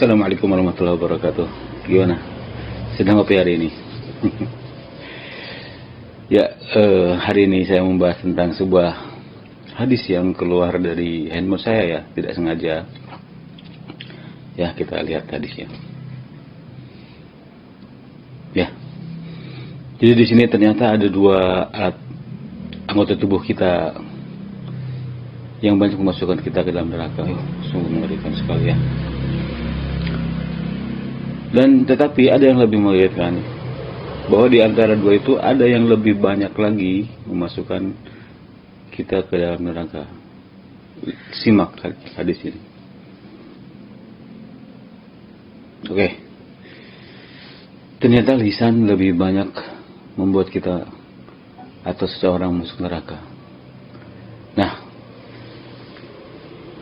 Assalamualaikum warahmatullahi wabarakatuh. Gimana? Sedang ngopi hari ini? Ya, hari ini saya membahas tentang sebuah hadis yang keluar dari handphone saya ya, tidak sengaja. Ya, kita lihat hadisnya. Ya. Jadi di sini ternyata ada dua alat anggota tubuh kita yang banyak memasukkan kita ke dalam neraka. Sungguh mengerikan sekali ya. Dan tetapi ada yang lebih mengerikan, bahwa di antara dua itu ada yang lebih banyak lagi memasukkan kita ke dalam neraka. Simak hadis ini. Oke. Ternyata lisan lebih banyak membuat kita atau seseorang masuk neraka. Nah,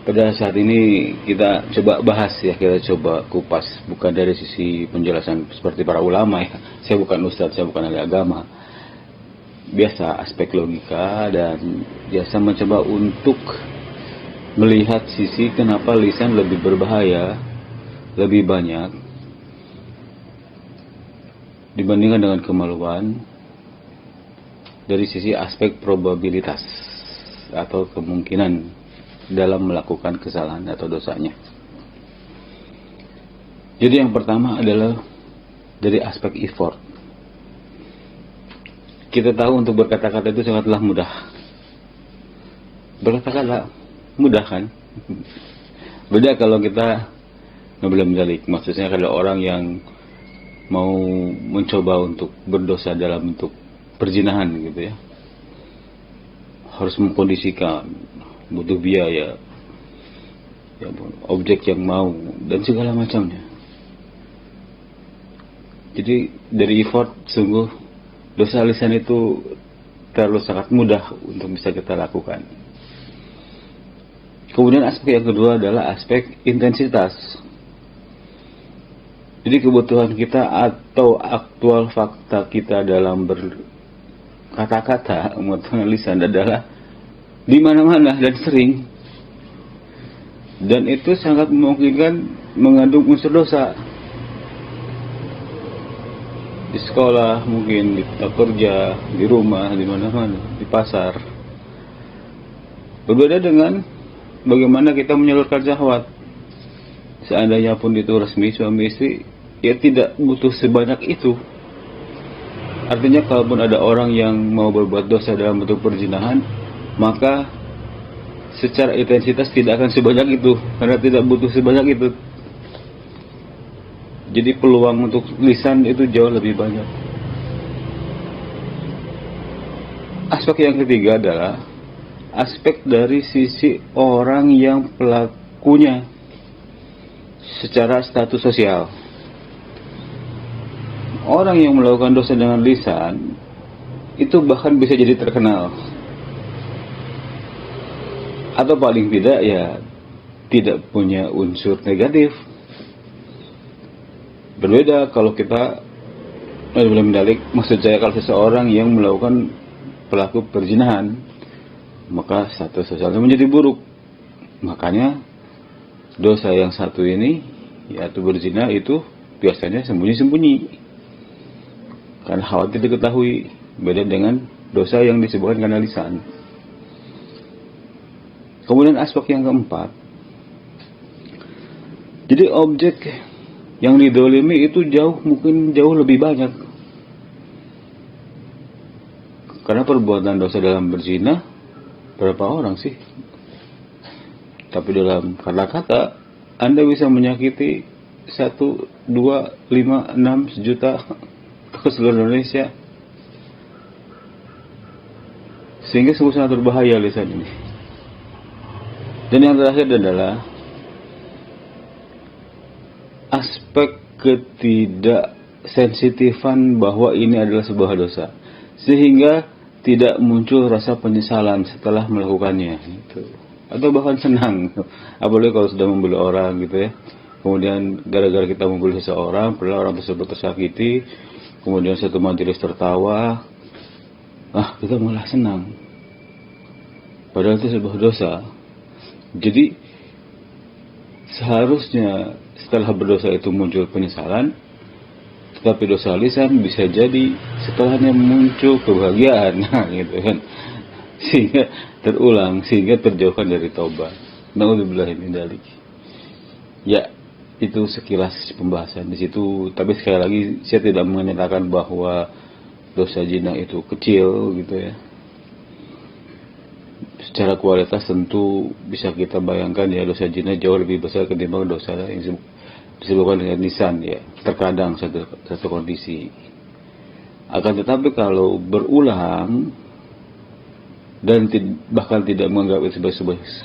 pada saat ini kita coba bahas ya, kita coba kupas, bukan dari sisi penjelasan seperti para ulama ya. Saya bukan ustadz, saya bukan ahli agama. Biasa aspek logika dan biasa mencoba untuk melihat sisi kenapa lisan lebih berbahaya, lebih banyak dibandingkan dengan kemaluan dari sisi aspek probabilitas atau kemungkinan dalam melakukan kesalahan atau dosanya. Jadi yang pertama adalah dari aspek effort. Kita tahu untuk berkata-kata itu sangatlah mudah. Berkata-kata mudah kan? Beda kalau kita belum balik. Maksudnya kalau orang yang mau mencoba untuk berdosa dalam bentuk perzinahan gitu ya, harus mengkondisikan, butuh biaya, ya, objek yang mau dan segala macamnya. Jadi dari effort, sungguh dosa lisan itu terlalu sangat mudah untuk bisa kita lakukan. Kemudian aspek yang kedua adalah aspek intensitas. Jadi kebutuhan kita atau aktual fakta kita dalam berkata-kata menggunakan lisan adalah di mana-mana dan sering, dan itu sangat memungkinkan mengandung unsur dosa. Di sekolah mungkin, di tempat kerja, di rumah, di mana-mana, di pasar. Berbeda dengan bagaimana kita menyalurkan syahwat. Seandainya pun itu resmi suami istri, ya tidak butuh sebanyak itu. Artinya kalaupun ada orang yang mau berbuat dosa dalam bentuk perzinahan, maka secara intensitas tidak akan sebanyak itu, karena tidak butuh sebanyak itu. Jadi peluang untuk lisan itu jauh lebih banyak. Aspek yang ketiga adalah aspek dari sisi orang yang pelakunya secara status sosial. Orang yang melakukan dosa dengan lisan itu bahkan bisa jadi terkenal, atau paling tidak ya tidak punya unsur negatif. Berbeda kalau kita belum mendalik, maksud saya kalau seseorang yang melakukan pelaku perzinahan, maka status sosialnya menjadi buruk. Makanya dosa yang satu ini, yaitu berzina, itu biasanya sembunyi-sembunyi karena khawatir diketahui. Beda dengan dosa yang disebutkan karena lisan. Kemudian aspek yang keempat, jadi objek yang didolimi itu mungkin jauh lebih banyak. Karena perbuatan dosa dalam berzina, berapa orang sih? Tapi dalam kata-kata, Anda bisa menyakiti 1, 2, 5, 6, sejuta ke seluruh Indonesia. Sehingga sungguh sangat berbahaya lisan ini. Dan yang terakhir adalah aspek ketidaksensitifan bahwa ini adalah sebuah dosa, sehingga tidak muncul rasa penyesalan setelah melakukannya gitu. Atau bahkan senang, apalagi kalau sudah membuli orang gitu ya. Kemudian gara-gara kita membuli seseorang, padahal orang tersebut tersakiti, kemudian satu majelis tertawa, kita malah senang, padahal itu sebuah dosa. Jadi seharusnya setelah berdosa itu muncul penyesalan, tetapi dosa lisan bisa jadi setelahnya muncul kebahagiaan, nah, gitu kan, sehingga terulang, sehingga terjauhkan dari taubat. Naudzubillah min dzalik. Ya, itu sekilas pembahasan di situ. Tapi sekali lagi saya tidak menyatakan bahwa dosa zina itu kecil gitu ya. Secara kualitas tentu bisa kita bayangkan ya, dosa zina jauh lebih besar ketimbang dosa yang disebutkan dengan lisan ya. Terkadang satu kondisi. Akan tetapi kalau berulang dan bahkan tidak menganggap itu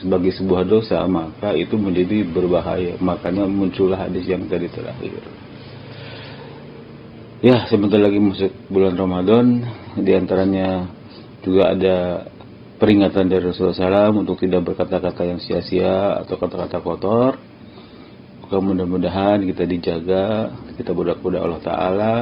sebagai sebuah dosa, maka itu menjadi berbahaya. Makanya muncullah hadis yang tadi terakhir. Ya, sebentar lagi masuk bulan Ramadan, diantaranya juga ada peringatan dari Rasulullah SAW untuk tidak berkata-kata yang sia-sia atau kata-kata kotor. Maka mudah-mudahan kita dijaga, kita berdoa kepada Allah Ta'ala